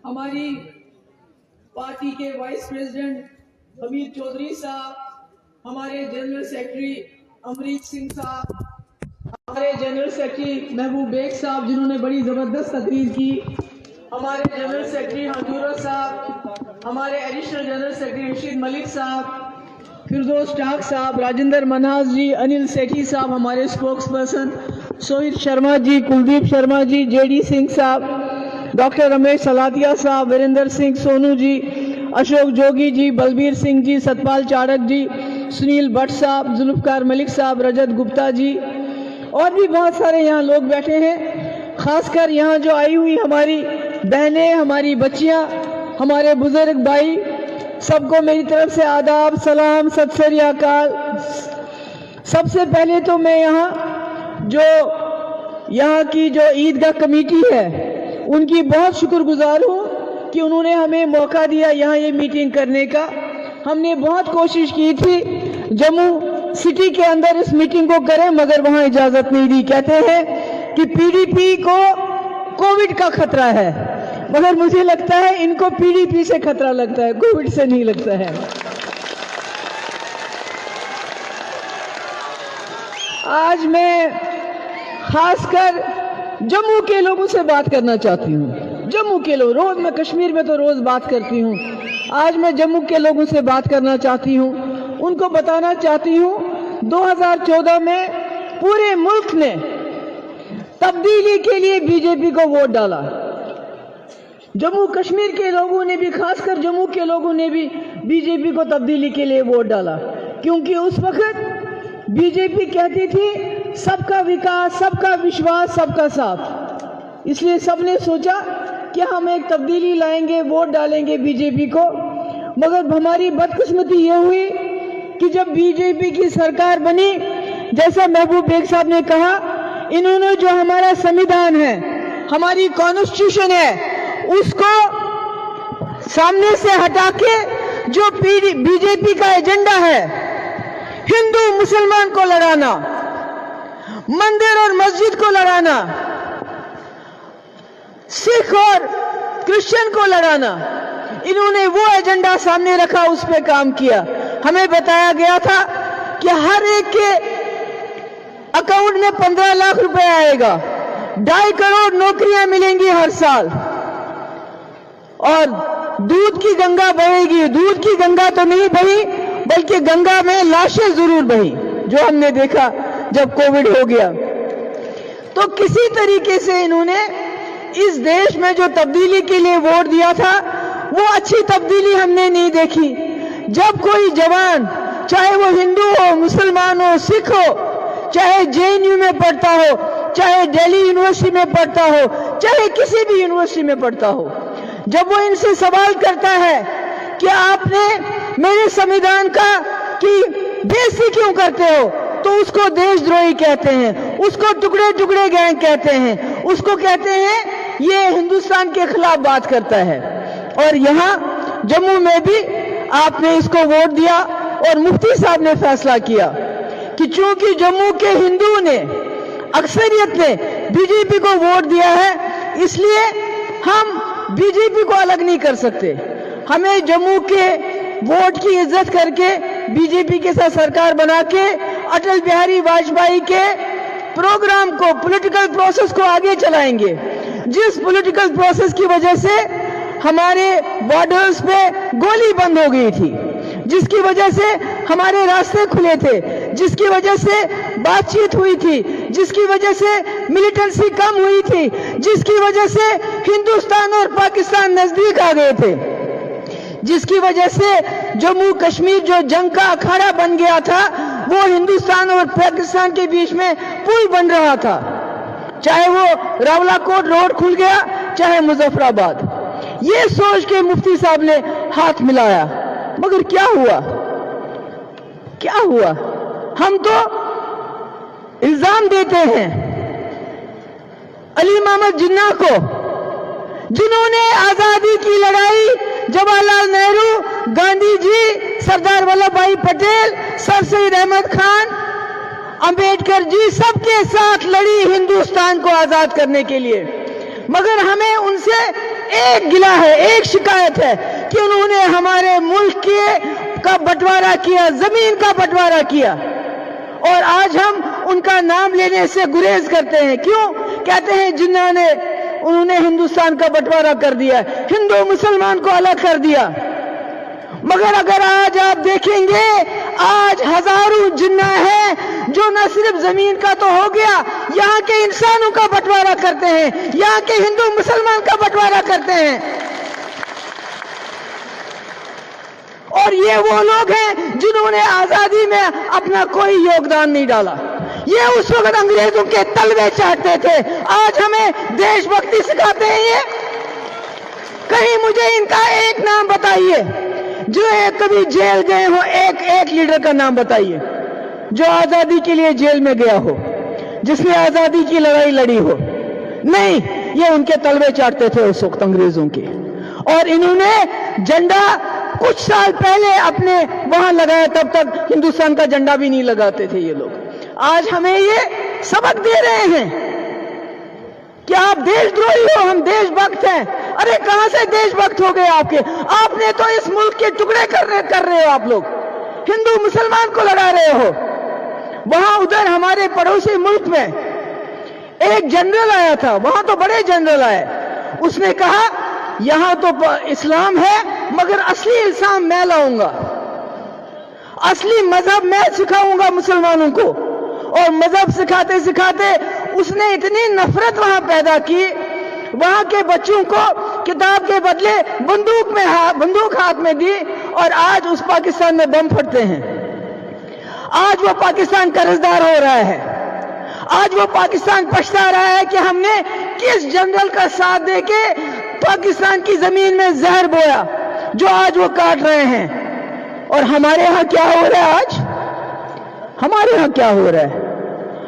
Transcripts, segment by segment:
ہماری پارٹی کے vice president حمید چودھری صاحب، ہمارے جنرل سیکرٹری امریت سنگھ صاحب، ہمارے جنرل سیکرٹری محبوب بیگ صاحب جنہوں نے بڑی زبردست تقریر کی، ہمارے جنرل سیکرٹری حنجورہ صاحب، ہمارے ایڈیشنل جنرل سیکرٹری رشید ملک صاحب، فردوس ٹاک صاحب، راجندر منہاس جی، انل سیٹھی صاحب، ہمارے اسپوکس پرسن سوہت شرما جی، کلدیپ شرما جی، جے ڈی سنگھ صاحب، ڈاکٹر رمیش سلاتیا صاحب، وریندر سنگھ سونو جی، اشوک جوگی جی، بلبیر سنگھ جی، ستپال چاڑک جی، سنیل بٹ صاحب، ذوالفقار ملک صاحب، رجت گپتا جی، اور بھی بہت سارے یہاں لوگ بیٹھے ہیں۔ خاص کر یہاں جو آئی ہوئی ہماری بہنیں، ہماری بچیاں، ہمارے بزرگ بھائی، سب کو میری طرف سے آداب، سلام، ست سری اکال۔ سب سے پہلے تو میں یہاں کی جو عیدگاہ کمیٹی ہے ان کی بہت شکر گزار ہوں کہ انہوں نے ہمیں موقع دیا یہاں یہ میٹنگ کرنے کا۔ ہم نے بہت کوشش کی تھی جموں سٹی کے اندر اس میٹنگ کو کریں، مگر وہاں اجازت نہیں دی۔ کہتے ہیں کہ پی ڈی پی کو کووڈ کا خطرہ ہے، مگر مجھے لگتا ہے ان کو پی ڈی پی سے خطرہ لگتا ہے، کووڈ سے نہیں لگتا ہے۔ آج میں خاص کر جموں کے لوگوں سے بات کرنا چاہتی ہوں۔ جموں کے لوگ، روز میں کشمیر میں تو روز بات کرتی ہوں، آج میں جموں کے لوگوں سے بات کرنا چاہتی ہوں۔ ان کو بتانا چاہتی ہوں 2014 میں پورے ملک نے تبدیلی کے لیے بی جے پی کو ووٹ ڈالا۔ جموں کشمیر کے لوگوں نے بھی، خاص کر جموں کے لوگوں نے بھی بی جے پی کو تبدیلی کے لیے ووٹ ڈالا، کیونکہ اس وقت بی جے پی کہتی تھی سب کا وکاس، سب کا وشواس، سب کا ساتھ۔ اس لیے سب نے سوچا کہ ہم ایک تبدیلی لائیں گے، ووٹ ڈالیں گے بی جے پی کو۔ مگر ہماری بدقسمتی یہ ہوئی کہ جب بی جے پی کی سرکار بنی، جیسا محبوب بیگ صاحب نے کہا، انہوں نے جو ہمارا سمویدھان ہے، ہماری کانسٹیٹیوشن ہے، اس کو سامنے سے ہٹا کے جو بی جے پی کا ایجنڈا ہے، ہندو مسلمان کو لڑانا، مندر اور مسجد کو لڑانا، سکھ اور کرسچن کو لڑانا، انہوں نے وہ ایجنڈا سامنے رکھا، اس پہ کام کیا۔ ہمیں بتایا گیا تھا کہ ہر ایک کے اکاؤنٹ میں 15 لاکھ روپے آئے گا، 2.5 کروڑ نوکریاں ملیں گی ہر سال، اور دودھ کی گنگا بہے گی۔ دودھ کی گنگا تو نہیں بہی، بلکہ گنگا میں لاشیں ضرور بہی، جو ہم نے دیکھا جب کووڈ ہو گیا۔ تو کسی طریقے سے انہوں نے اس دیش میں جو تبدیلی کے لیے ووٹ دیا تھا، وہ اچھی تبدیلی ہم نے نہیں دیکھی۔ جب کوئی جوان، چاہے وہ ہندو ہو، مسلمان ہو، سکھ ہو، چاہے جے این یو میں پڑھتا ہو، چاہے دہلی یونیورسٹی میں پڑھتا ہو، چاہے کسی بھی یونیورسٹی میں پڑھتا ہو، جب وہ ان سے سوال کرتا ہے کہ آپ نے میرے سمویدھان کی بےعزتی کیوں کرتے ہو، تو اس کو دیش دروہی کہتے ہیں، اس کو ٹکڑے ٹکڑے گینگ کہتے ہیں، اس کو کہتے ہیں یہ ہندوستان کے خلاف بات کرتا ہے۔ اور یہاں جموں میں بھی آپ نے اس کو ووٹ دیا، اور مفتی صاحب نے فیصلہ کیا کہ چونکہ جموں کے ہندو نے، اکثریت نے بی جے پی کو ووٹ دیا ہے، اس لیے ہم بی جے پی کو الگ نہیں کر سکتے، ہمیں جموں کے ووٹ کی عزت کر کے بی جے پی کے ساتھ سرکار بنا کے اٹل بہاری واجپئی کے پروگرام کو، پولیٹیکل پروسیس کو آگے چلائیں گے۔ جس پولیٹیکل پروسیس کی وجہ سے ہمارے بارڈرز پہ گولی بند ہو گئی تھی، جس کی وجہ سے ہمارے راستے کھلے تھے، جس کی وجہ سے بات چیت ہوئی تھی، جس کی وجہ سے ملیٹنسی کم ہوئی تھی، جس کی وجہ سے ہندوستان اور پاکستان نزدیک آ گئے تھے، جس کی وجہ سے جموں کشمیر جو جنگ کا اکھاڑا بن گیا تھا، وہ ہندوستان اور پاکستان کے بیچ میں پل بن رہا تھا، چاہے وہ راولا کوٹ روڈ کھل گیا، چاہے مظفر آباد۔ یہ سوچ کے مفتی صاحب نے ہاتھ ملایا، مگر کیا ہوا؟ کیا ہوا؟ ہم تو الزام دیتے ہیں علی محمد جناح کو، جنہوں نے آزادی کی لڑائی جواہر لال نہرو، گاندھی جی، سردار ولبھ بھائی پٹیل، سر سید احمد خان، امبیڈکر جی، سب کے ساتھ لڑی ہندوستان کو آزاد کرنے کے لیے، مگر ہمیں ان سے ایک گلہ ہے، ایک شکایت ہے کہ انہوں نے ہمارے ملک کا بٹوارا کیا، زمین کا بٹوارا کیا، اور آج ہم ان کا نام لینے سے گریز کرتے ہیں۔ کیوں؟ کہتے ہیں انہوں نے ہندوستان کا بٹوارا کر دیا، ہندو مسلمان کو الگ کر دیا۔ مگر اگر آج آپ دیکھیں گے، آج ہزاروں جنہ ہیں جو نہ صرف زمین کا تو ہو گیا، یہاں کے انسانوں کا بٹوارا کرتے ہیں، یہاں کے ہندو مسلمان کا بٹوارا کرتے ہیں۔ اور یہ وہ لوگ ہیں جنہوں نے آزادی میں اپنا کوئی یوگدان نہیں ڈالا۔ یہ اس وقت انگریزوں کے تلوے چاٹتے تھے، آج ہمیں دیش بھکتی سکھاتے ہیں۔ یہ کہیں مجھے ان کا ایک نام بتائیے جو کبھی جیل گئے ہو، ایک لیڈر کا نام بتائیے جو آزادی کے لیے جیل میں گیا ہو، جس نے آزادی کی لڑائی لڑی ہو۔ نہیں، یہ ان کے تلوے چاٹتے تھے اس وقت انگریزوں کے، اور انہوں نے جھنڈا کچھ سال پہلے اپنے وہاں لگایا، تب تک ہندوستان کا جھنڈا بھی نہیں لگاتے تھے یہ لوگ۔ آج ہمیں یہ سبق دے رہے ہیں کہ آپ دیش دروہی ہو، ہم دیش بھکت ہیں۔ ارے کہاں سے دیش بھکت ہو گئے آپ نے تو اس ملک کے ٹکڑے کر رہے ہو، آپ لوگ ہندو مسلمان کو لڑا رہے ہو۔ وہاں ادھر ہمارے پڑوسی ملک میں ایک جنرل آیا تھا، وہاں تو بڑے جنرل آئے، اس نے کہا یہاں تو اسلام ہے مگر اصلی اسلام میں لاؤں گا، اصلی مذہب میں سکھاؤں گا مسلمانوں کو۔ اور مذہب سکھاتے سکھاتے اس نے اتنی نفرت وہاں پیدا کی، وہاں کے بچوں کو کتاب کے بدلے بندوق ہاتھ میں دی، اور آج اس پاکستان میں بم پھٹتے ہیں۔ آج وہ پاکستان قرضدار ہو رہا ہے، آج وہ پاکستان پچھتا رہا ہے کہ ہم نے کس جنرل کا ساتھ دے کے پاکستان کی زمین میں زہر بویا جو آج وہ کاٹ رہے ہیں۔ اور ہمارے ہاں کیا ہو رہا ہے آج؟ ہمارے ہاں کیا ہو رہا ہے؟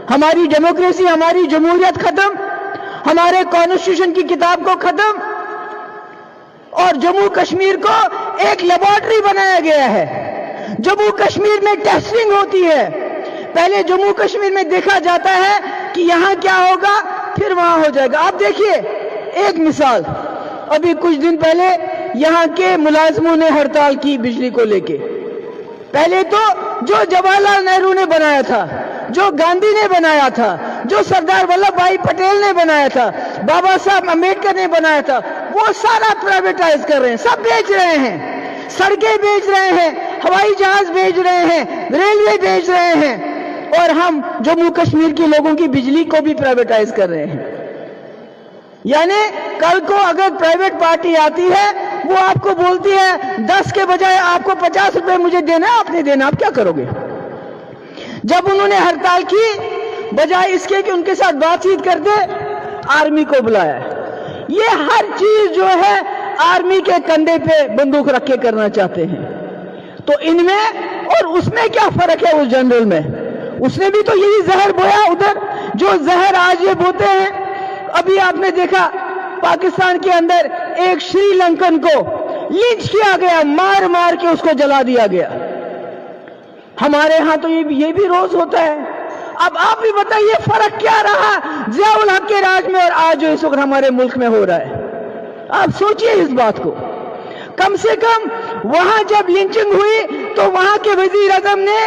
ہماری ڈیموکریسی، ہماری جمہوریت ختم، ہمارے کانسٹیٹیوشن کی کتاب کو ختم، اور جموں کشمیر کو ایک لیبارٹری بنایا گیا ہے۔ جموں کشمیر میں ٹیسٹنگ ہوتی ہے، پہلے جموں کشمیر میں دیکھا جاتا ہے کہ یہاں کیا ہوگا، پھر وہاں ہو جائے گا۔ آپ دیکھیے ایک مثال، ابھی کچھ دن پہلے یہاں کے ملازموں نے ہڑتال کی بجلی کو لے کے۔ پہلے تو جو جواہر لال نہرو نے بنایا تھا، جو گاندھی نے بنایا تھا، جو سردار ولبھ بھائی پٹیل نے بنایا تھا، بابا صاحب امبیڈکر نے بنایا تھا، وہ سارا پرائیویٹائز کر رہے ہیں، سب بیچ رہے ہیں، سڑکیں بیچ رہے ہیں، ہوائی جہاز بیچ رہے ہیں، ریلوے بیچ رہے ہیں، اور ہم جموں کشمیر کے لوگوں کی بجلی کو بھی پرائیویٹائز کر رہے ہیں۔ یعنی کل کو اگر پرائیویٹ پارٹی آتی ہے، وہ آپ کو بولتی ہے 10 کے بجائے آپ کو 50 روپے مجھے دینا ہے، آپ نے دینا، آپ کیا کرو گے؟ جب انہوں نے ہڑتال کی، بجائے اس کے کہ ان کے ساتھ بات چیت کر دے، آرمی کو بلایا ہے۔ یہ ہر چیز جو ہے آرمی کے کندھے پہ بندوق رکھ کے کرنا چاہتے ہیں۔ تو ان میں اور اس میں کیا فرق ہے؟ اس جنرل میں اس نے بھی تو یہی زہر بویا ادھر جو زہر آج یہ بوتے ہیں۔ ابھی آپ نے دیکھا پاکستان کے اندر ایک شری لنکن کو لنچ کیا گیا، مار مار کے اس کو جلا دیا گیا۔ ہمارے ہاں تو یہ بھی روز ہوتا ہے۔ اب آپ بھی بتائیے فرق کیا رہا ضیاء الحق کے راج میں اور آج جو اس وقت ہمارے ملک میں ہو رہا ہے؟ آپ سوچئے اس بات کو۔ کم سے کم وہاں جب لنچنگ ہوئی تو وہاں کے وزیر اعظم نے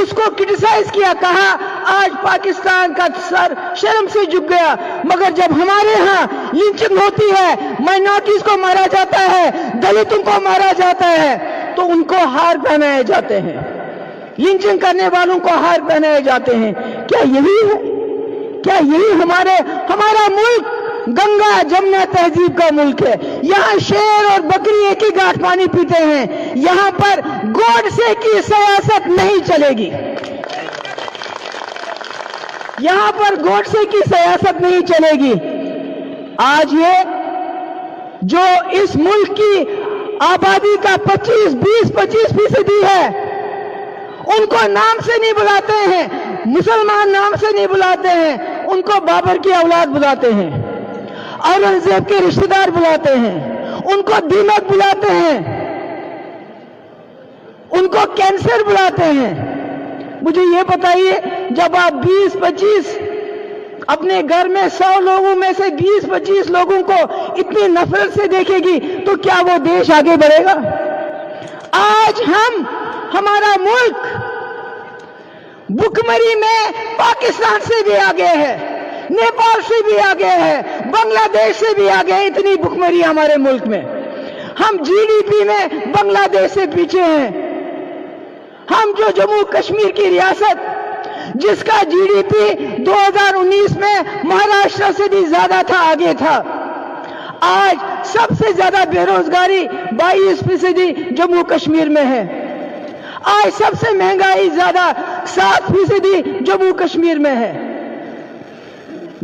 اس کو کرٹیسائز کیا، کہا آج پاکستان کا سر شرم سے جھک گیا۔ مگر جب ہمارے ہاں لنچنگ ہوتی ہے، مائنورٹیز کو مارا جاتا ہے، دلتوں کو مارا جاتا ہے، تو ان کو ہار پہنائے جاتے ہیں، لنچنگ کرنے والوں کو ہار پہنائے جاتے ہیں۔ کیا یہی ہے؟ کیا یہی ہمارا ملک گنگا جمنا تہذیب کا ملک ہے؟ یہاں شیر اور بکری ایک ہی گھاٹ پانی پیتے ہیں، یہاں پر گوڈسے کی سیاست نہیں چلے گی، یہاں پر گوڈسے کی سیاست نہیں چلے گی۔ آج یہ جو اس ملک کی آبادی کا 25% ہے، ان کو نام سے نہیں بلاتے ہیں، مسلمان نام سے نہیں بلاتے ہیں، ان کو بابر کی اولاد بلاتے ہیں، اورنگزیب کے رشتہ دار بلاتے ہیں، ان کو دیمک بلاتے ہیں، ان کو کینسر بلاتے ہیں۔ مجھے یہ بتائیے، جب آپ 20-25 अपने घर में 100 लोगों में से 20-25 लोगों को इतनी नफरत से देखेगी तो क्या वो देश आगे बढ़ेगा? आज हमारा मुल्क भुखमरी में पाकिस्तान से भी आगे है, नेपाल से भी आगे है, बांग्लादेश से भी आगे है। इतनी भुखमरी हमारे मुल्क में। हम जीडीपी में बांग्लादेश से पीछे हैं। हम जो जम्मू कश्मीर की रियासत जिसका जीडीपी 2019 में महाराष्ट्र से भी ज्यादा था, आगे था, आज सबसे ज्यादा बेरोजगारी 22% जम्मू कश्मीर में है। आज सबसे महंगाई ज्यादा 7% जम्मू कश्मीर में है।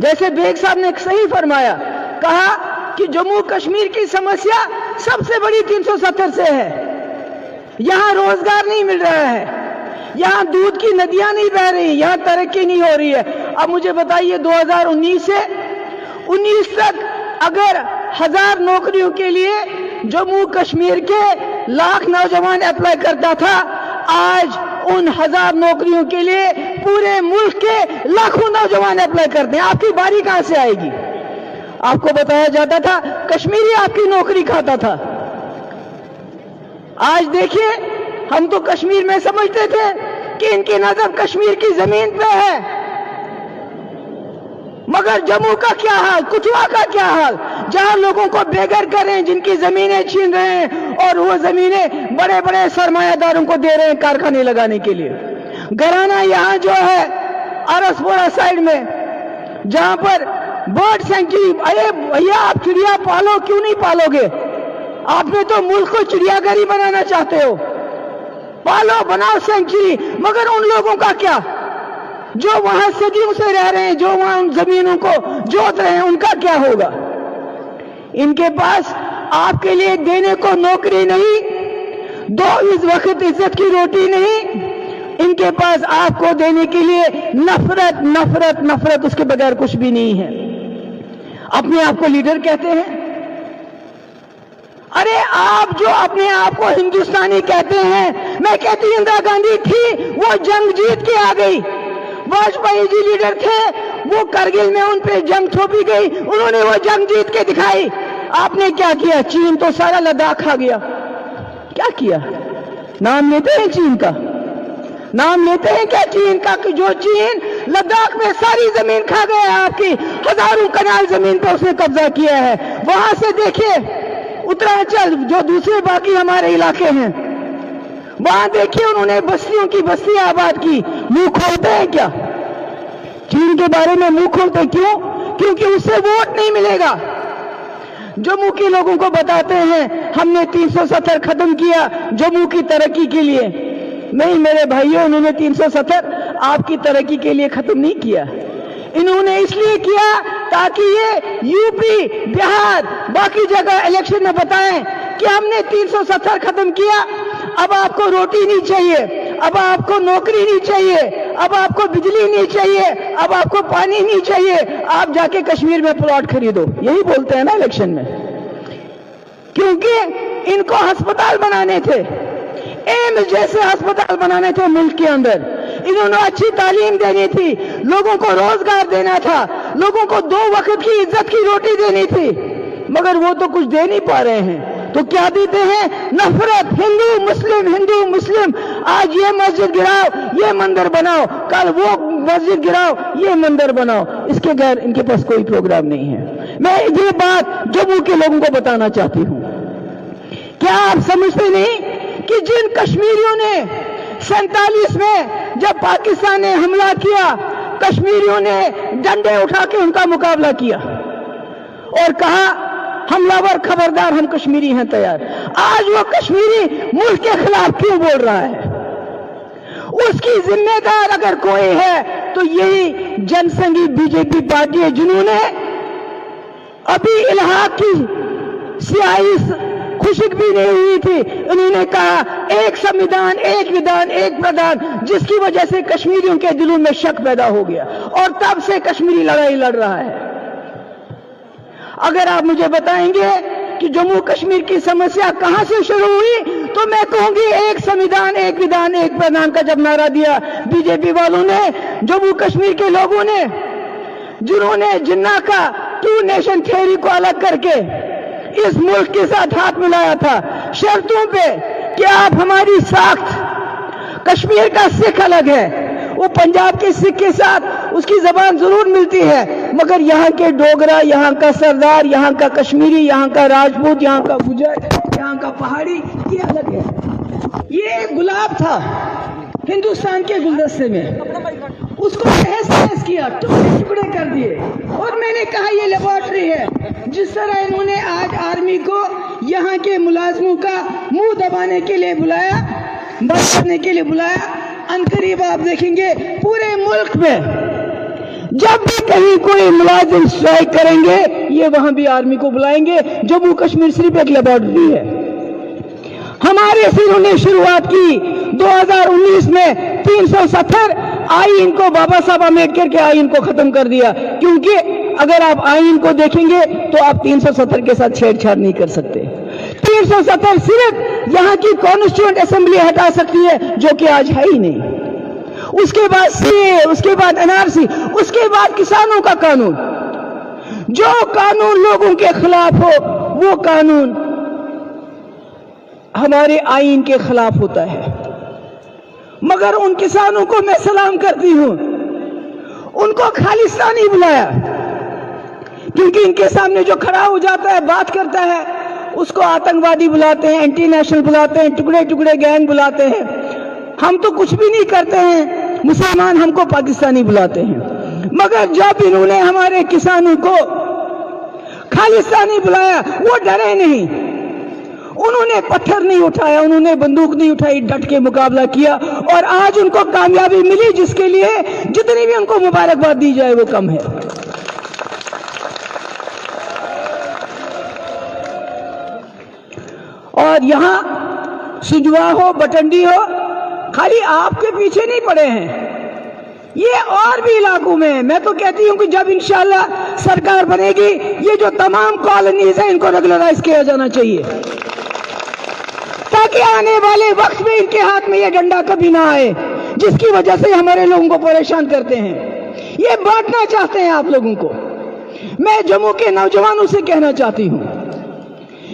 जैसे बेग साहब ने सही फरमाया, कहा कि जम्मू कश्मीर की समस्या सबसे बड़ी 370 से है। यहां रोजगार नहीं मिल रहा है, यहां दूध की नदियां नहीं बह रही, यहां तरक्की नहीं हो रही है। अब मुझे बताइए 2019 से 19 तक अगर 1000 नौकरियों के लिए जम्मू कश्मीर के लाख नौजवान अप्लाई करता था, आज उन 1000 नौकरियों के लिए पूरे मुल्क के लाखों नौजवान अप्लाई करते हैं। आपकी बारी कहां से आएगी? आपको बताया जाता था कश्मीरी आपकी नौकरी खाता था। आज देखिए, हम तो कश्मीर में समझते थे कि इनकी नजर कश्मीर की जमीन पे है, मगर जम्मू का क्या हाल, कठुआ का क्या हाल, जहां लोगों को बेघर कर रहे हैं, जिनकी जमीनें छीन रहे हैं और वो जमीनें बड़े बड़े सरमायादारों को दे रहे हैं कारखाने लगाने के लिए। घराना यहां जो है अरसपोरा साइड में, जहां पर बर्ड सेंचुरी, अरे भैया आप चिड़िया पालो, क्यों नहीं पालोगे? आपने तो मुल्क को चिड़ियाघर ही बनाना चाहते हो, पालो, बनाओ सेंचुरी, मगर उन लोगों का क्या जो वहां सदियों से रह रहे हैं, जो वहां उन जमीनों को जोत रहे हैं, उनका क्या होगा? इनके पास आपके लिए देने को नौकरी नहीं, 2 इस वक्त इज्जत की रोटी नहीं, इनके पास आपको देने के लिए नफरत नफरत नफरत, उसके बगैर कुछ भी नहीं है। अपने आप को लीडर कहते हैं। अरे आप जो अपने आप को हिंदुस्तानी कहते हैं, मैं कहती इंदिरा गांधी थी, वो जंग जीत के आ गई। वाजपेयी जी लीडर थे, वो करगिल में उन पे जंग थोपी गई, उन्होंने वो जंग जीत के दिखाई। आपने क्या किया? चीन तो सारा लद्दाख खा गया। क्या किया? नाम लेते हैं चीन का? नाम लेते हैं क्या चीन का? कि जो चीन लद्दाख में सारी जमीन खा गया है, आपकी हजारों कनाल जमीन पे उसने कब्जा किया है। वहां से देखिए उत्तरांचल, जो दूसरे बाकी हमारे इलाके हैं, वहां देखिए उन्होंने बस्तियों की बस्तियां आबाद की। मुंह खोलते हैं क्या? चीन के बारे में मुंह खोलते क्यों? क्योंकि उससे वोट नहीं मिलेगा। जम्मू के लोगों को बताते हैं हमने 370 खत्म किया जम्मू की तरक्की के लिए। नहीं मेरे भाइयों, इन्होंने 370 आपकी तरक्की के लिए खत्म नहीं किया। इन्होंने इसलिए किया ताकि ये यूपी, बिहार, बाकी जगह इलेक्शन में बताएं कि हमने 370 खत्म किया, अब आपको रोटी नहीं चाहिए, अब आपको नौकरी नहीं चाहिए, अब आपको बिजली नहीं चाहिए, अब आपको पानी नहीं चाहिए, आप जाके कश्मीर में प्लॉट खरीदो। यही बोलते हैं ना इलेक्शन में, क्योंकि इनको अस्पताल बनाने थे, एम्स जैसे अस्पताल बनाने थे मुल्क के अंदर। इन्होंने अच्छी तालीम देनी थी, लोगों को रोजगार देना था, लोगों को 2 वक्त की इज्जत की रोटी देनी थी, मगर वो तो कुछ दे नहीं पा रहे हैं। तो क्या देते हैं? नफरत, हिंदू मुस्लिम, हिंदू मुस्लिम। आज ये मस्जिद गिराओ, ये मंदिर बनाओ, कल वो मस्जिद गिराओ, ये मंदिर बनाओ। इसके बगैर इनके पास कोई प्रोग्राम नहीं है। मैं ये बात जम्मू के लोगों को बताना चाहती हूं। क्या आप समझते नहीं कि जिन कश्मीरियों ने 47 में जब पाकिस्तान ने हमला किया, कश्मीरियों ने डंडे उठा के उनका मुकाबला किया और कहा हमलावर खबरदार, हम कश्मीरी हैं तैयार। आज वो कश्मीरी मुल्क के खिलाफ क्यों बोल रहा है? उसकी जिम्मेदार अगर कोई है तो यही जनसंघी बीजेपी पार्टी है, जिन्होंने अभी इलाहाक की स्याही खुशक भी नहीं हुई थी, उन्होंने कहा एक संविधान, एक विधान, एक प्रधान, जिसकी वजह से कश्मीरियों के दिलों में शक पैदा हो गया और तब से कश्मीरी लड़ाई लड़ रहा है। अगर आप मुझे बताएंगे कि जम्मू कश्मीर की समस्या कहां से शुरू हुई, तो मैं कहूंगी एक संविधान, एक विधान, एक प्रधान का जब नारा दिया बीजेपी वालों ने, जम्मू कश्मीर के लोगों ने, जिन्होंने जिन्ना का टू नेशन थ्योरी को अलग करके इस मुल्क के साथ हाथ मिलाया था, शर्तों पे कि आप हमारी साख्त, कश्मीर का सिख अलग है, वो पंजाब के सिख के साथ उसकी जबान जरूर मिलती है, मगर यहाँ के डोगरा, यहाँ का सरदार, यहाँ का कश्मीरी, यहाँ का राजपूत, यहाँ का गुजर, यहाँ का पहाड़ी, ये अलग है। ये एक गुलाब था हिंदुस्तान के गुलदस्ते में, उसको तहस किया, टुकड़े टुकड़े कर दिए। और मैंने कहा ये लेबोरेटरी है। जिस तरह इन्होंने आज आर्मी को यहाँ के मुलाजमों का मुंह दबाने के लिए बुलाया, बंद करने के लिए बुलाया, अनकरीब आप देखेंगे पूरे मुल्क में जब भी कहीं कोई मुलाजिम स्ट्राइक करेंगे, ये वहां भी आर्मी को बुलाएंगे। जम्मू कश्मीर सिर्फ एक लेबोरेटरी है। हमारे से इन्होंने शुरुआत की 2019 में 370 आईन को, बाबा साहब अम्बेडकर के आईन को खत्म कर दिया, क्योंकि अगर आप आईन को देखेंगे तो आप 370 के साथ छेड़छाड़ नहीं कर सकते। 370 सिर्फ यहाँ की कॉन्स्टिट्यूएंट असेंबली हटा सकती है, जो कि आज है ही नहीं। उसके बाद सीए, उसके बाद एनआरसी, उसके बाद किसानों का कानून। जो कानून लोगों के खिलाफ हो, वो कानून हमारे आईन के खिलाफ होता है। मगर उन किसानों को मैं सलाम करती हूं, उनको खालिस्तानी बुलाया, क्योंकि इनके सामने जो खड़ा हो जाता है, बात करता है, उसको आतंकवादी बुलाते हैं, एंटी नेशनल बुलाते हैं, टुकड़े टुकड़े गैंग बुलाते हैं। हम तो कुछ भी नहीं करते हैं, मुसलमान हमको पाकिस्तानी बुलाते हैं। मगर जब इन्होंने हमारे किसानों को खालिस्तानी बुलाया, वो डरे नहीं, उन्होंने पत्थर नहीं उठाया, उन्होंने बंदूक नहीं उठाई, डट के मुकाबला किया, और आज उनको कामयाबी मिली, जिसके लिए जितनी भी उनको मुबारकबाद दी जाए वो कम है। और यहां सुजवा हो, बटंडी हो, खाली आपके पीछे नहीं पड़े हैं, ये और भी इलाकों में। मैं तो कहती हूं कि जब इंशाअल्लाह सरकार बनेगी, ये जो तमाम कॉलोनीज है, इनको रेगुलराइज किया जाना चाहिए, ताकि आने वाले वक्त में इनके हाथ में ये डंडा कभी ना आए, जिसकी वजह से हमारे लोगों को परेशान करते हैं। ये बांटना चाहते हैं आप लोगों को। मैं जम्मू के नौजवानों से कहना चाहती हूं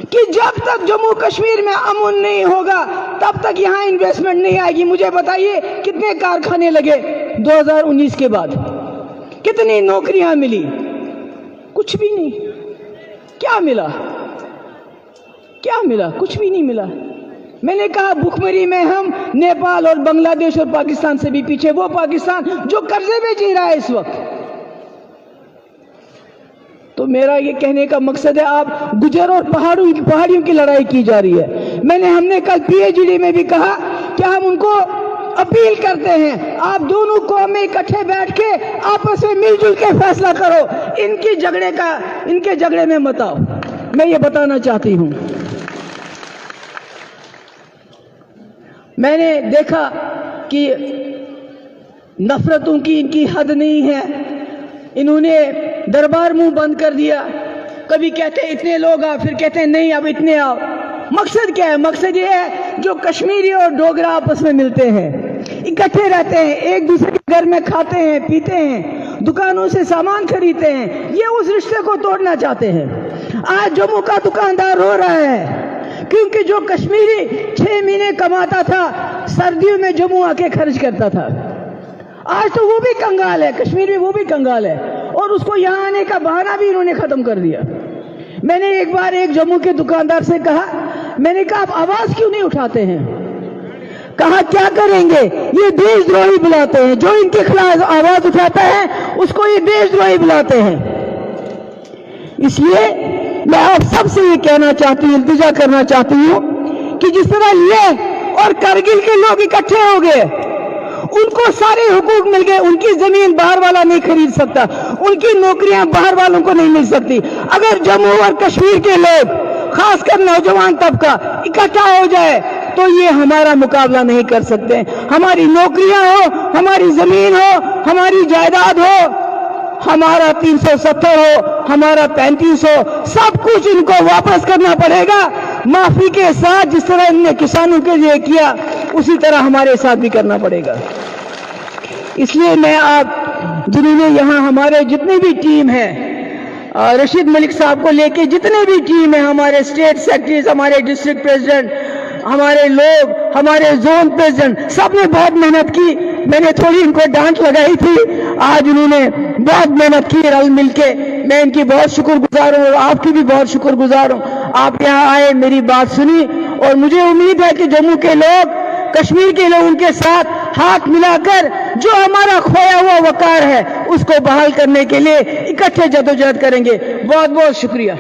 कि जब तक जम्मू कश्मीर में अमन नहीं होगा, तब तक यहां इन्वेस्टमेंट नहीं आएगी। मुझे बताइए कितने कारखाने लगे 2019 के बाद, कितनी नौकरियां मिली? कुछ भी नहीं। क्या मिला? क्या मिला? कुछ भी नहीं मिला। मैंने कहा भुखमरी में हम नेपाल और बांग्लादेश और पाकिस्तान से भी पीछे, वो पाकिस्तान जो कर्जे में जी रहा है इस वक्त। तो मेरा ये कहने का मकसद है, आप गुजर और पहाड़ियों की लड़ाई की जा रही है। हमने कल पीएचडी में भी कहा कि हम उनको अपील करते हैं, आप दोनों कौमें इकट्ठे बैठ के आपस में मिलजुल के फैसला करो, इनके झगड़े में मत आओ। मैं ये बताना चाहती हूं। मैंने देखा कि नफरतों की इनकी हद नहीं है। इन्होंने दरबार मुंह बंद कर दिया। कभी कहते हैं इतने लोग आओ, फिर कहते हैं नहीं अब इतने आओ। मकसद क्या है? मकसद ये है जो कश्मीरी और डोगरा आपस में मिलते हैं, इकट्ठे रहते हैं, एक दूसरे के घर में खाते हैं, पीते हैं, दुकानों से सामान खरीदते हैं, ये उस रिश्ते को तोड़ना चाहते हैं। आज जम्मू का दुकानदार रो रहा है, क्योंकि जो कश्मीरी 6 महीने कमाता था, सर्दियों में जम्मू आके खर्च करता था, आज तो वो भी कंगाल है, कश्मीर में वो भी कंगाल है, और उसको यहाँ आने का बहाना भी इन्होंने खत्म कर दिया। मैंने एक बार एक जम्मू के दुकानदार से कहा, मैंने कहा आप आवाज क्यों नहीं उठाते हैं? कहा क्या करेंगे, ये देशद्रोही बुलाते हैं, जो इनके खिलाफ आवाज उठाता है उसको ये देशद्रोही बुलाते हैं। इसलिए मैं आप सबसे ये कहना चाहती हूँ, इल्तिजा करना चाहती हूँ कि जिस तरह ये और करगिल के लोग इकट्ठे हो गए, उनको सारे हुकूक मिल गए, उनकी जमीन बाहर वाला नहीं खरीद सकता, उनकी नौकरियां बाहर वालों को नहीं मिल सकती। अगर जम्मू और कश्मीर के लोग, खासकर नौजवान तबका इकट्ठा हो जाए तो ये हमारा मुकाबला नहीं कर सकते। हमारी नौकरियां हो, हमारी जमीन हो, हमारी जायदाद हो, हमारा 370 हो, हमारा 35 हो, सब कुछ इनको वापस करना पड़ेगा, माफी के साथ। जिस तरह इन्होंने किसानों के लिए किया, उसी तरह हमारे साथ भी करना पड़ेगा। اس لیے میں آپ جنہوں نے یہاں ہمارے جتنی بھی ٹیم ہے، رشید ملک صاحب کو لے کے جتنے بھی ٹیم ہے، ہمارے اسٹیٹ سیکرٹریز، ہمارے ڈسٹرکٹ پریزیڈنٹ، ہمارے لوگ، ہمارے زون پریزیڈنٹ، سب نے بہت محنت کی. میں نے تھوڑی ان کو ڈانٹ لگائی تھی، آج انہوں نے بہت محنت کی رل مل کے. میں ان کی بہت شکر گزار ہوں اور آپ کی بھی بہت شکر گزار ہوں. آپ یہاں آئے، میری بات سنی، اور مجھے امید ہے کہ جموں کے لوگ، کشمیر کے لوگ ان کے ساتھ ہاتھ ملا کر جو ہمارا کھویا ہوا وقار ہے اس کو بحال کرنے کے لیے اکٹھے جدوجہد کریں گے. بہت بہت شکریہ.